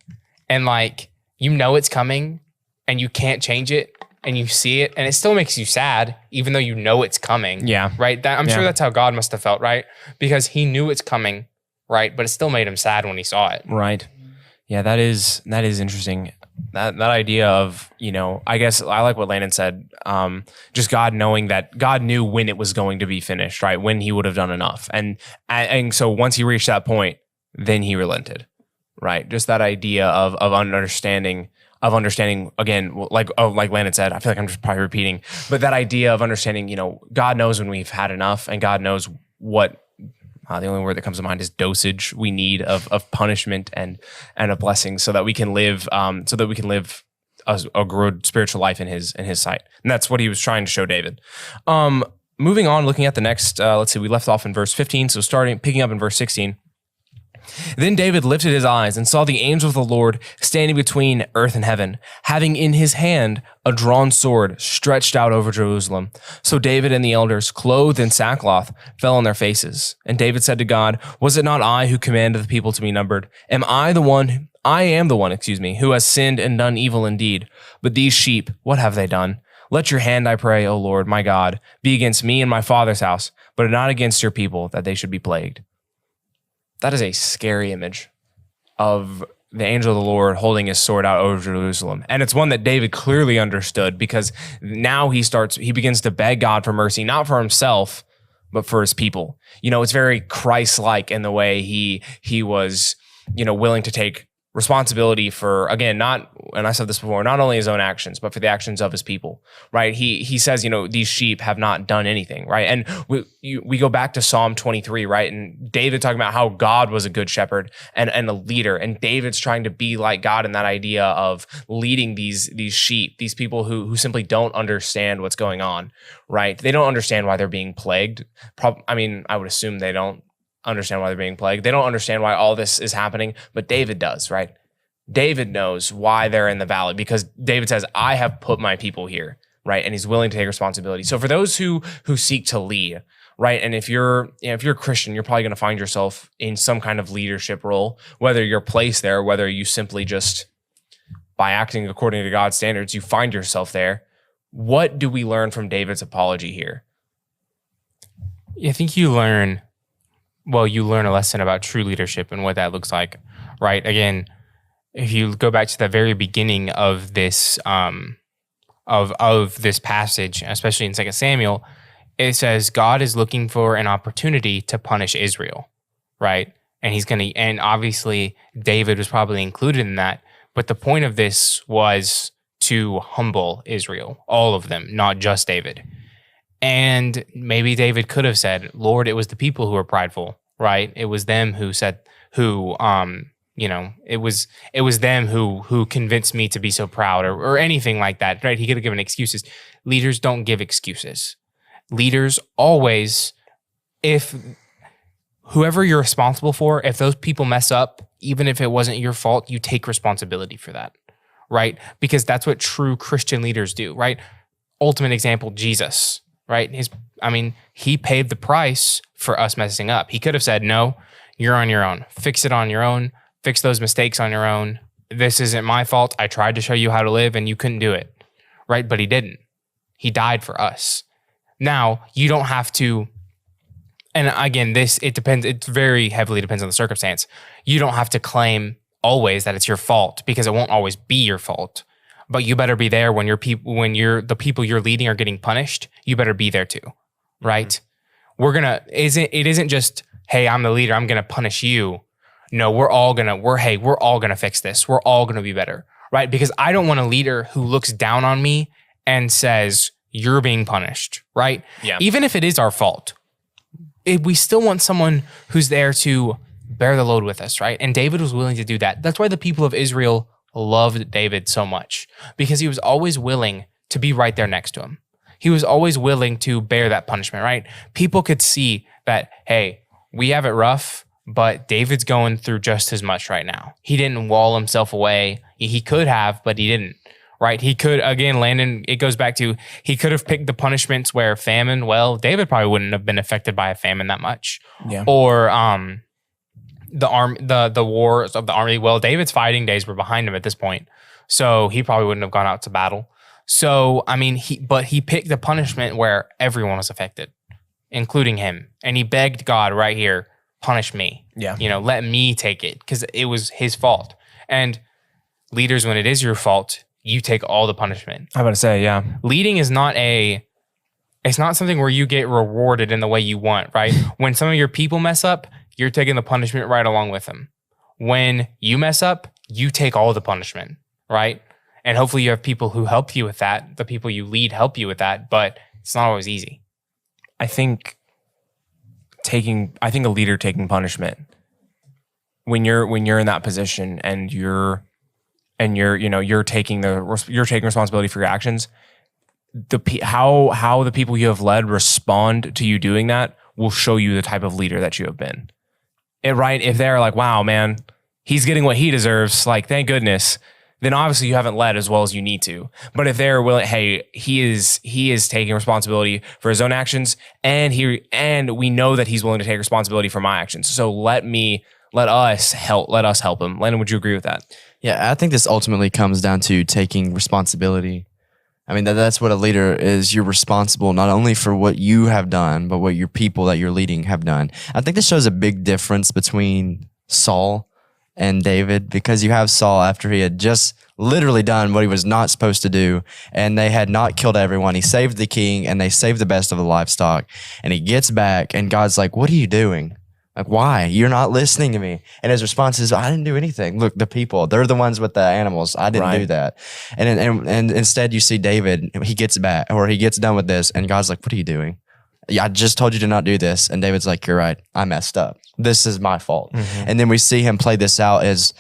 and it's coming, and you can't change it, and you see it, and it still makes you sad, even though you know it's coming. Yeah. Right? I'm sure that's how God must have felt, right? Because he knew it's coming, right? But it still made him sad when he saw it. Right. Yeah, that is interesting. That idea of, I guess I like what Landon said. Just God knowing that God knew when it was going to be finished, right? When he would have done enough. And so once he reached that point, then he relented, right? Just that idea of understanding again, like Landon said, I feel like I'm just probably repeating, but that idea of understanding, God knows when we've had enough, and God knows what, the only word that comes to mind is dosage we need of punishment and a blessing, so that we can live a good spiritual life in his sight. And that's what he was trying to show David. Moving on, looking at the next, let's see, we left off in verse 15. So picking up in verse 16. Then David lifted his eyes and saw the angel of the Lord standing between earth and heaven, having in his hand a drawn sword stretched out over Jerusalem. So David and the elders, clothed in sackcloth, fell on their faces. And David said to God, "Was it not I who commanded the people to be numbered? I am the one, who has sinned and done evil indeed. But these sheep, what have they done? Let your hand, I pray, O Lord, my God, be against me and my father's house, but not against your people, that they should be plagued." That is a scary image of the angel of the Lord holding his sword out over Jerusalem. And it's one that David clearly understood, because now he begins to beg God for mercy, not for himself, but for his people. It's very Christ-like in the way he was, willing to take responsibility for, again, and I said this before, not only his own actions, but for the actions of his people, right? He says, these sheep have not done anything, right? And we go back to Psalm 23, right? And David talking about how God was a good shepherd and a leader. And David's trying to be like God in that idea of leading these sheep, these people who simply don't understand what's going on, right? They don't understand why they're being plagued. I would assume they don't understand why they're being plagued. They don't understand why all this is happening, but David does, right? David knows why they're in the valley, because David says, "I have put my people here," right? And he's willing to take responsibility. So for those who seek to lead, right? And if you're a Christian, you're probably going to find yourself in some kind of leadership role, whether you're placed there, whether you simply just by acting according to God's standards, you find yourself there. What do we learn from David's apology here? I think you learn a lesson about true leadership and what that looks like, right? Again, if you go back to the very beginning of this of this passage, especially in 2 Samuel, it says God is looking for an opportunity to punish Israel, right? And and obviously David was probably included in that. But the point of this was to humble Israel, all of them, not just David. And maybe David could have said, Lord, it was the people who were prideful, right? It was them who said, it was them who convinced me to be so proud or anything like that, right? He could have given excuses. Leaders don't give excuses. Leaders always, if whoever you're responsible for, if those people mess up, even if it wasn't your fault, you take responsibility for that, right? Because that's what true Christian leaders do, right? Ultimate example, Jesus, right? He paid the price for us messing up. He could have said, no, you're on your own. Fix it on your own. Fix those mistakes on your own. This isn't my fault. I tried to show you how to live and you couldn't do it, right? But he didn't. He died for us. Now, you don't have to, and again, it depends, it very heavily depends on the circumstance. You don't have to claim always that it's your fault because it won't always be your fault. But you better be there when the people you're leading are getting punished. You better be there too, right? Mm-hmm. It isn't just, hey, I'm the leader, I'm gonna punish you. No, we're all gonna fix this. We're all gonna be better, right? Because I don't want a leader who looks down on me and says, you're being punished, right? Yeah. Even if it is our fault, we still want someone who's there to bear the load with us, right? And David was willing to do that. That's why the people of Israel loved David so much, because he was always willing to be right there next to him. He was always willing to bear that punishment, right? People could see that, hey, we have it rough, but David's going through just as much right now. He didn't wall himself away. He could have, but he didn't, right? He could, again, Landon, it goes back to, he could have picked the punishments where famine, well, David probably wouldn't have been affected by a famine that much. Yeah. Or the wars of the army, well, David's fighting days were behind him at this point. So he probably wouldn't have gone out to battle. So, he picked the punishment where everyone was affected, including him. And he begged God right here, punish me. Yeah. Let me take it because it was his fault. And leaders, when it is your fault, you take all the punishment. I'm about to say, yeah. Leading is it's not something where you get rewarded in the way you want, right? When some of your people mess up, you're taking the punishment right along with them. When you mess up, you take all the punishment, right? And hopefully you have people who help you with that. The people you lead help you with that, but it's not always easy. I think a leader taking punishment when you're in that position and you're taking responsibility for your actions, how the people you have led respond to you doing that will show you the type of leader that you have been. Right? If they're like, wow, man, he's getting what he deserves, like, thank goodness, then obviously you haven't led as well as you need to. But if they're willing, hey, he is taking responsibility for his own actions, and we know that he's willing to take responsibility for my actions. So let us help him. Landon, would you agree with that? Yeah, I think this ultimately comes down to taking responsibility. I mean, that's what a leader is. You're responsible not only for what you have done, but what your people that you're leading have done. I think this shows a big difference between Saul and David, because you have Saul after he had just literally done what he was not supposed to do, and they had not killed everyone. He saved the king, and they saved the best of the livestock. And he gets back, and God's like, what are you doing? Like, why? You're not listening to me. And his response is, I didn't do anything. Look, the people, they're the ones with the animals. I didn't do that. And instead you see David, he gets back, or he gets done with this, and God's like, what are you doing? Yeah, I just told you to not do this. And David's like, you're right. I messed up. This is my fault. Mm-hmm. And then we see him play this out as,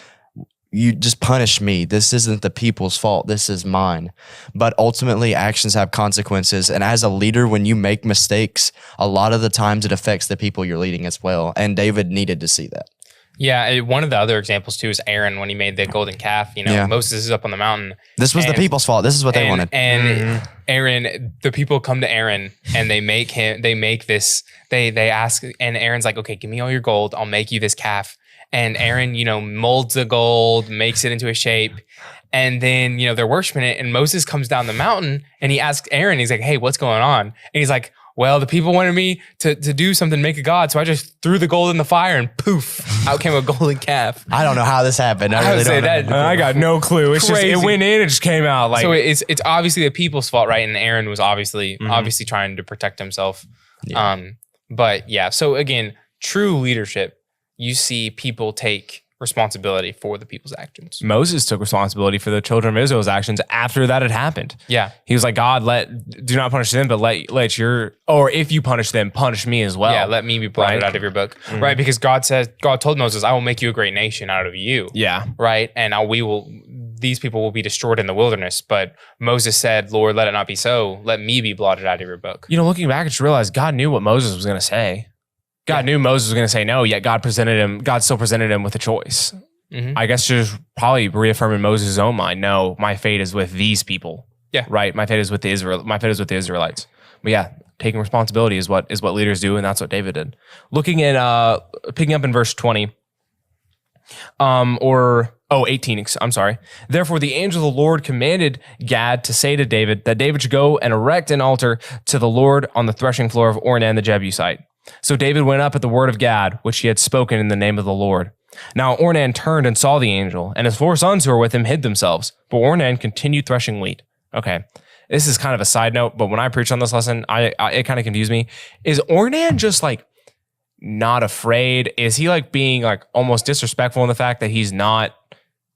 you just punish me. This isn't the people's fault. This is mine. But ultimately, actions have consequences. And as a leader, when you make mistakes, a lot of the times it affects the people you're leading as well. And David needed to see that. Yeah, one of the other examples too is Aaron when he made the golden calf. Moses is up on the mountain. This was the people's fault. This is what they wanted. And Aaron, the people come to Aaron and they ask, and Aaron's like, okay, give me all your gold. I'll make you this calf. And Aaron, molds the gold, makes it into a shape. And then, they're worshiping it. And Moses comes down the mountain and he asks Aaron, he's like, hey, what's going on? And he's like, well, the people wanted me to do something, make a god. So I just threw the gold in the fire and poof, out came a golden calf. I don't know how this happened. I would really say don't know. that- I got no clue. It's just, it Crazy. went in, it just came out. Like, So it's obviously the people's fault, right? And Aaron was obviously trying to protect himself. Yeah. But yeah, so again, true leadership, you see people take responsibility for the people's actions. Moses took responsibility for the children of Israel's actions after that had happened. Yeah. He was like, God, do not punish them, but let your, or if you punish them, punish me as well. Yeah, let me be blotted Right. out of your book. Right? Because God told Moses, I will make you a great nation out of you. Yeah. Right? And these people will be destroyed in the wilderness. But Moses said, Lord, let it not be so. Let me be blotted out of your book. You know, looking back, I just realized God knew what Moses was going to say. God knew Moses was going to say no, yet God still presented him with a choice. Mhm. I guess just probably reaffirming Moses' own mind. No, my fate is with these people. Yeah. Right. My fate is with the Israelites. But yeah, taking responsibility is what leaders do, and that's what David did. Looking at picking up in verse 20. 18, I'm sorry. Therefore, the angel of the Lord commanded Gad to say to David that David should go and erect an altar to the Lord on the threshing floor of Ornan the Jebusite. So David went up at the word of Gad, which he had spoken in the name of the Lord. Now Ornan turned and saw the angel, and his 4 sons who were with him hid themselves. But Ornan continued threshing wheat. Okay, this is kind of a side note, but when I preached on this lesson, it kind of confused me. Is Ornan just like not afraid? Is he like being like almost disrespectful in the fact that he's not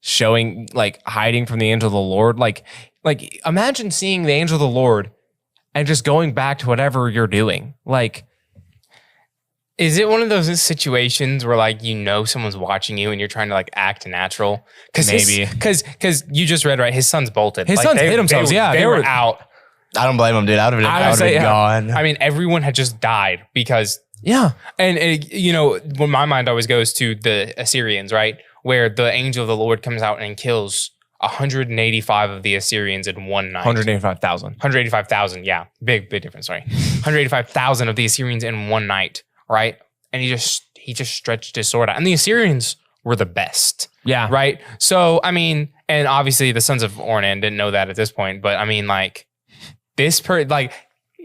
showing, like hiding from the angel of the Lord? Like imagine seeing the angel of the Lord and just going back to whatever you're doing. Like, Is it one of those situations where like someone's watching you and you're trying to like act natural? Maybe. Because you just read, right? His sons bolted. His sons hid themselves, yeah, They they were were- out. I don't blame him, dude. I would have been gone. I mean, everyone had just died because yeah. And when my mind always goes to the Assyrians, right? Where the angel of the Lord comes out and kills 185 of the Assyrians in one night. 185,000. 185,000, yeah. Big difference, sorry. 185,000 of the Assyrians in one night, right? And he just stretched his sword out. And the Assyrians were the best. Yeah. Right? So, I mean, and obviously the sons of Ornan didn't know that at this point, but I mean, like,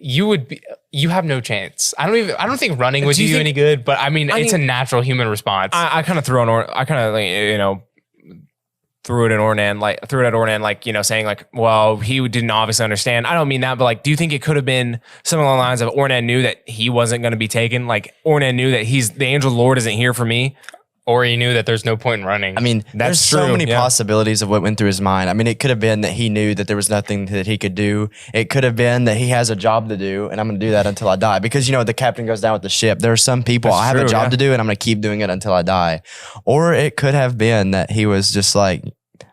you have no chance. I don't think running would do you any good, but I mean, it's a natural human response. I kind of threw threw it at Ornan, like, saying like, well, he didn't obviously understand. I don't mean that, but like, do you think it could have been something along the lines of Ornan knew that he wasn't going to be taken? Like Ornan knew that the angel of the Lord isn't here for me. Or he knew that there's no point in running. I mean, there's so many possibilities of what went through his mind. I mean, it could have been that he knew that there was nothing that he could do. It could have been that he has a job to do, and I'm going to do that until I die. Because, the captain goes down with the ship. There are some people, I have a job to do, and I'm going to keep doing it until I die. Or it could have been that he was just like,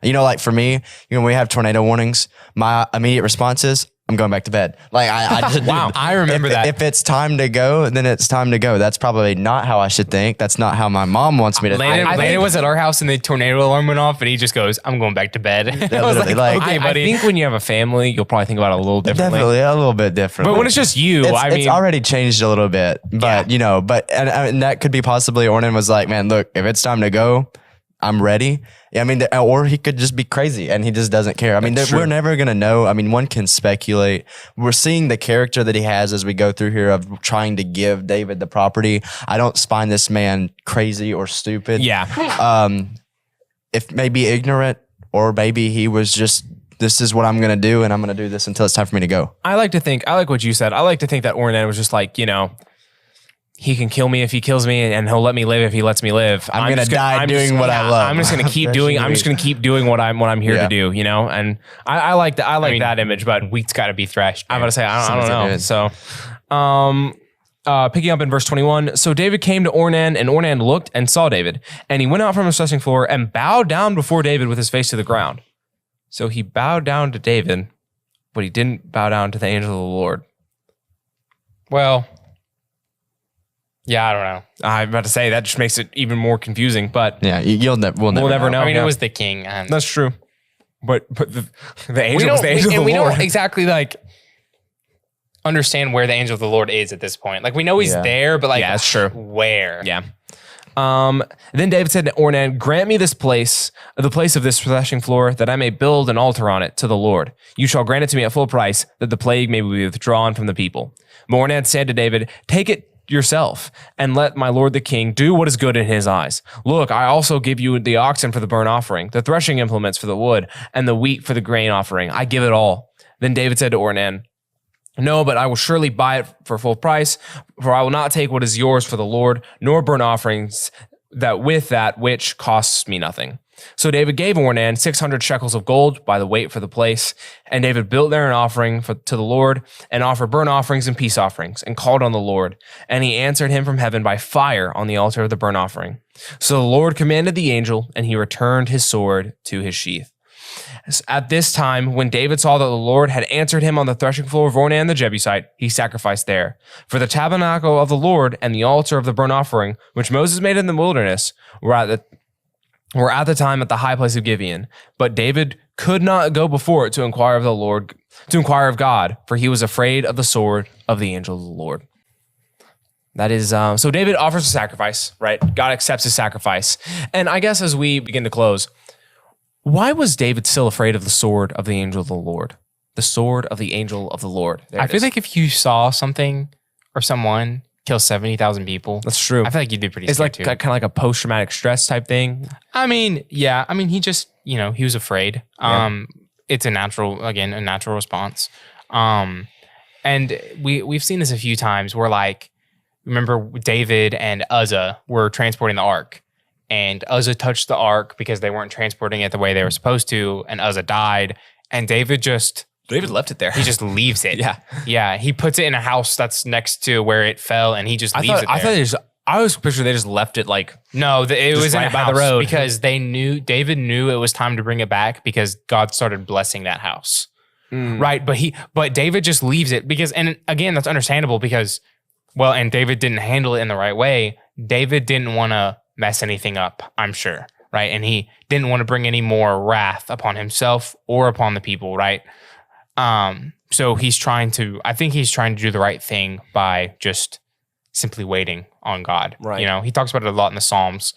like for me, when we have tornado warnings, my immediate response is, I'm going back to bed. Like I just wow, I remember that. If it's time to go, then it's time to go. That's probably not how I should think. That's not how my mom wants me to think. Landon was at our house and the tornado alarm went off and he just goes, I'm going back to bed. I was like, okay, buddy. I think when you have a family, you'll probably think about it a little differently. Definitely a little bit different. But when it's just you, it's already changed a little bit. But and that could be possibly Ornan was like, man, look, if it's time to go, I'm ready. I mean, or he could just be crazy and he just doesn't care. I mean, we're never going to know. I mean, one can speculate. We're seeing the character that he has as we go through here of trying to give David the property. I don't find this man crazy or stupid. Yeah. If maybe ignorant, or maybe he was just, this is what I'm going to do and I'm going to do this until it's time for me to go. I like what you said. I like to think that Ornan was just like, he can kill me if he kills me, and he'll let me live if he lets me live. I'm gonna die doing what I love. I'm just gonna keep doing. I'm just gonna keep doing what I'm here to do. And I like that. I like that image. But wheat's got to be threshed. I'm gonna say I don't know. So, picking up in verse 21. So David came to Ornan, and Ornan looked and saw David, and he went out from his threshing floor and bowed down before David with his face to the ground. So he bowed down to David, but he didn't bow down to the angel of the Lord. Well. Yeah, I don't know. I'm about to say that just makes it even more confusing, but yeah, we'll never know. I mean, it was the king. That's true, but the angel was the angel of the Lord. We don't exactly like understand where the angel of the Lord is at this point. Like we know he's there, but like that's true. Where? Yeah. Then David said to Ornan, grant me this place, the place of this threshing floor, that I may build an altar on it to the Lord. You shall grant it to me at full price, that the plague may be withdrawn from the people. But Ornan said to David, take it yourself, and let my lord the king do what is good in his eyes. Look, I also give you the oxen for the burnt offering, the threshing implements for the wood, and the wheat for the grain offering. I give it all. Then David said to Ornan, no, but I will surely buy it for full price, for I will not take what is yours for the Lord, nor burn offerings that with that which costs me nothing. So David gave Ornan 600 shekels of gold by the weight for the place, and David built there an offering to the Lord, and offered burnt offerings and peace offerings, and called on the Lord. And he answered him from heaven by fire on the altar of the burnt offering. So the Lord commanded the angel, and he returned his sword to his sheath. At this time, when David saw that the Lord had answered him on the threshing floor of Ornan the Jebusite, he sacrificed there. For the tabernacle of the Lord and the altar of the burnt offering, which Moses made in the wilderness, were at the time at the high place of Gibeon. But David could not go before it to inquire of the Lord, to inquire of God, for he was afraid of the sword of the angel of the Lord. That is, so David offers a sacrifice, right? God accepts his sacrifice. And I guess as we begin to close, why was David still afraid of the sword of the angel of the Lord? The sword of the angel of the Lord. I feel like if you saw something or someone kill 70,000 people, that's true. I feel like you'd be pretty It's scared like too. kind of like a post-traumatic stress type thing. I mean, yeah. I mean, he just, he was afraid. Yeah. It's a natural response. And we've seen this a few times where, like, remember David and Uzzah were transporting the ark, and Uzzah touched the ark because they weren't transporting it the way they were supposed to, and Uzzah died, and David left it there. he just leaves it. Yeah. Yeah. He puts it in a house that's next to where it fell, and he just leaves it there. I was picturing they just left it like No, it was in right a by the house road. because David knew it was time to bring it back because God started blessing that house. Right. But David just leaves it because, and again, that's understandable because, well, and David didn't handle it in the right way. David didn't want to mess anything up, I'm sure. Right. And he didn't want to bring any more wrath upon himself or upon the people. Right. So I think he's trying to do the right thing by just simply waiting on God. Right. He talks about it a lot in the Psalms.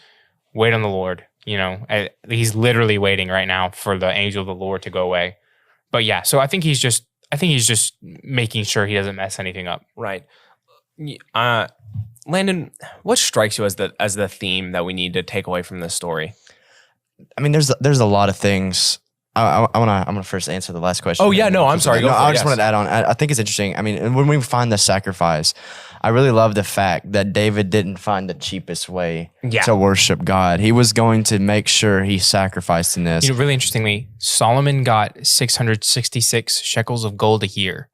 Wait on the Lord. He's literally waiting right now for the angel of the Lord to go away. But yeah, so I think he's just making sure he doesn't mess anything up. right. Landon, what strikes you as the theme that we need to take away from this story? I mean, there's a lot of things. I'm gonna first answer the last question. Oh yeah, no, I'm sorry. Go for I it, just yes. wanted to add on. I think it's interesting. I mean, and when we find the sacrifice, I really love the fact that David didn't find the cheapest way to worship God. He was going to make sure he sacrificed in this. Really interestingly, Solomon got 666 shekels of gold a year.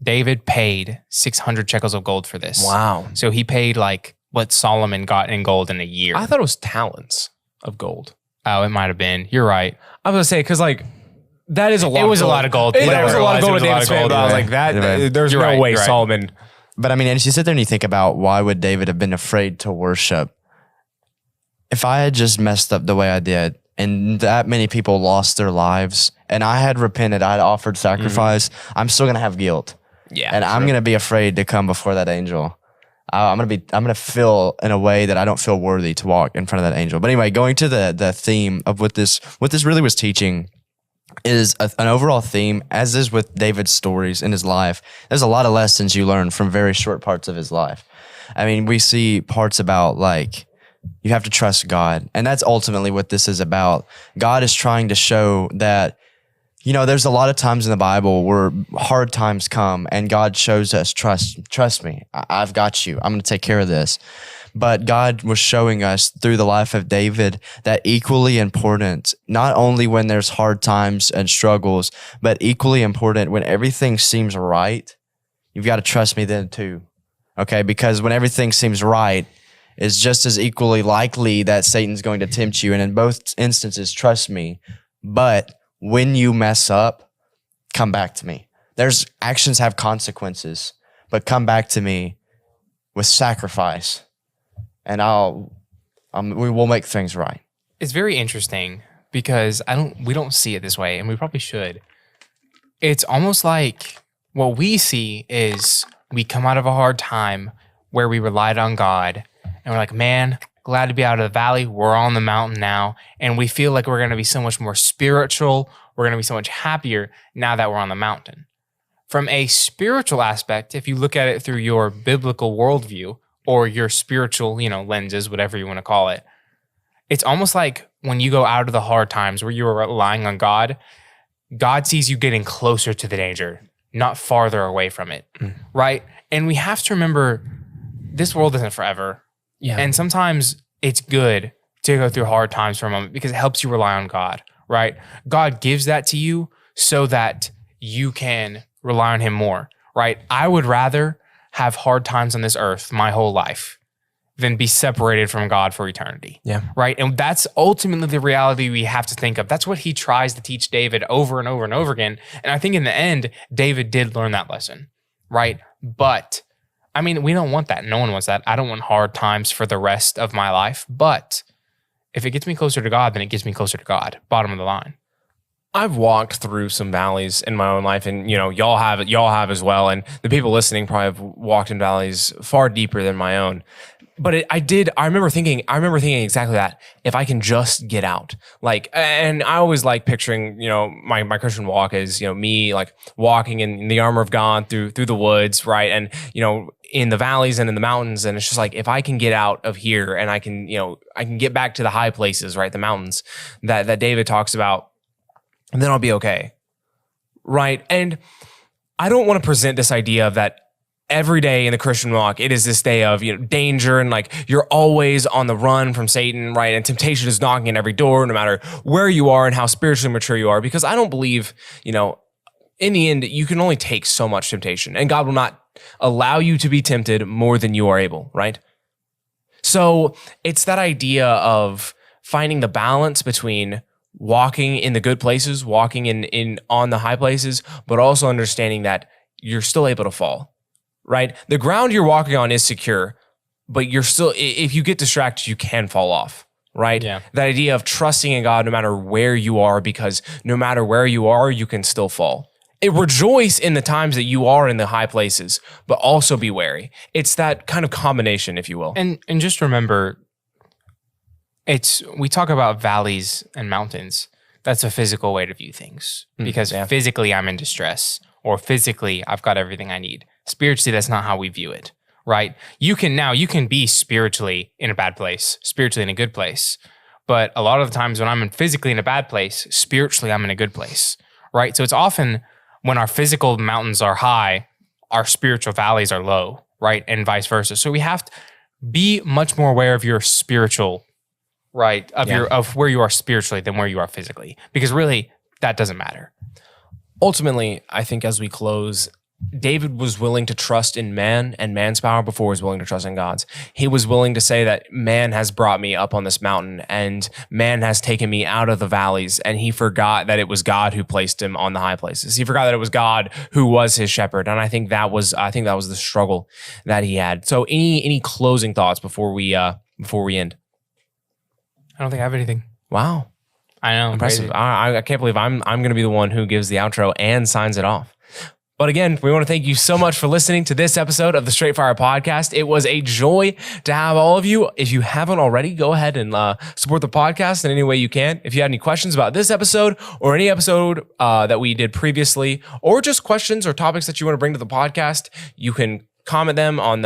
David paid 600 shekels of gold for this. Wow. So he paid like what Solomon got in gold in a year. I thought it was talents of gold. Oh, it might have been. You're right. I was gonna say because like that is a lot. It was a lot of gold. It Whatever was a it lot of was, gold it at was David's a lot of fan, gold. but I was You're like that. right. There's You're no right, way you're right. Solomon. But I mean, as you sit there and you think about why would David have been afraid to worship? If I had just messed up the way I did and that many people lost their lives and I had repented, I had offered sacrifice, I'm still going to have guilt. Yeah, And I'm going to be afraid to come before that angel. I'm going to feel in a way that I don't feel worthy to walk in front of that angel. But anyway, going to the theme of what this really was teaching is an overall theme, as is with David's stories in his life. There's a lot of lessons you learn from very short parts of his life. I mean, we see parts about like, you have to trust God. And that's ultimately what this is about. God is trying to show that, there's a lot of times in the Bible where hard times come and God shows us, trust me, I've got you. I'm going to take care of this. But God was showing us through the life of David that equally important, not only when there's hard times and struggles, but equally important when everything seems right, you've got to trust me then too. Okay? Because when everything seems right, it's just as equally likely that Satan's going to tempt you. And in both instances, trust me. But when you mess up, come back to me. There's actions have consequences, but come back to me with sacrifice. And we will make things right. It's very interesting because we don't see it this way, and we probably should. It's almost like what we see is we come out of a hard time where we relied on God, and we're like, man, glad to be out of the valley. We're on the mountain now. And we feel like we're going to be so much more spiritual. We're going to be so much happier now that we're on the mountain. From a spiritual aspect, if you look at it through your biblical worldview or your spiritual, lenses, whatever you want to call it, it's almost like when you go out of the hard times where you are relying on God, God sees you getting closer to the danger, not farther away from it, right? And we have to remember this world isn't forever. Yeah. And sometimes it's good to go through hard times for a moment because it helps you rely on God, right? God gives that to you so that you can rely on him more, right? I would rather have hard times on this earth my whole life than be separated from God for eternity. Yeah. Right. And that's ultimately the reality we have to think of. That's what he tries to teach David over and over and over again. And I think in the end, David did learn that lesson. Right. But I mean, we don't want that. No one wants that. I don't want hard times for the rest of my life. But if it gets me closer to God, then it gets me closer to God. Bottom of the line. I've walked through some valleys in my own life, and y'all have as well. And the people listening probably have walked in valleys far deeper than my own. But I remember thinking exactly that. If I can just get out, and I always like picturing, my Christian walk as, me like walking in the armor of God through the woods, right? And, in the valleys and in the mountains. And it's just like, if I can get out of here and I can get back to the high places, right? The mountains that David talks about, then I'll be okay. Right. And I don't want to present this idea of that every day in the Christian walk, it is this day of danger and like you're always on the run from Satan, right? And temptation is knocking at every door, no matter where you are and how spiritually mature you are. Because I don't believe, in the end, you can only take so much temptation, and God will not allow you to be tempted more than you are able, right? So it's that idea of finding the balance between walking in the good places, walking in on the high places, but also understanding that you're still able to fall, right? The ground you're walking on is secure, but you're still, if you get distracted, you can fall off, right? Yeah. That idea of trusting in God no matter where you are, because no matter where you are, you can still fall. Rejoice in the times that you are in the high places, but also be wary. It's that kind of combination, if you will. And just remember, we talk about valleys and mountains. That's a physical way to view things because physically I'm in distress, or physically I've got everything I need. Spiritually, that's not how we view it, right? You can be spiritually in a bad place, spiritually in a good place. But a lot of the times when I'm physically in a bad place, spiritually I'm in a good place, right? So it's often when our physical mountains are high, our spiritual valleys are low, right? And vice versa. So we have to be much more aware of your spiritual, right? Of where you are spiritually than where you are physically, because really that doesn't matter. Ultimately, I think as we close, David was willing to trust in man and man's power before he was willing to trust in God's. He was willing to say that man has brought me up on this mountain and man has taken me out of the valleys, and he forgot that it was God who placed him on the high places. He forgot that it was God who was his shepherd, and I think that was the struggle that he had. So any closing thoughts before we end? I don't think I have anything. Wow. I know. Impressive. I can't believe I'm going to be the one who gives the outro and signs it off. But again, we want to thank you so much for listening to this episode of the Straight Fire Podcast. It was a joy to have all of you. If you haven't already, go ahead and support the podcast in any way you can. If you had any questions about this episode or any episode that we did previously, or just questions or topics that you want to bring to the podcast, you can comment them on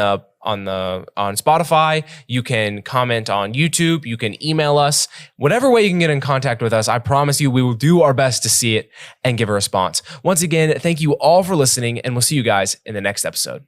Spotify. You can comment on YouTube. You can email us. Whatever way you can get in contact with us, I promise you we will do our best to see it and give a response. Once again, thank you all for listening, and we'll see you guys in the next episode.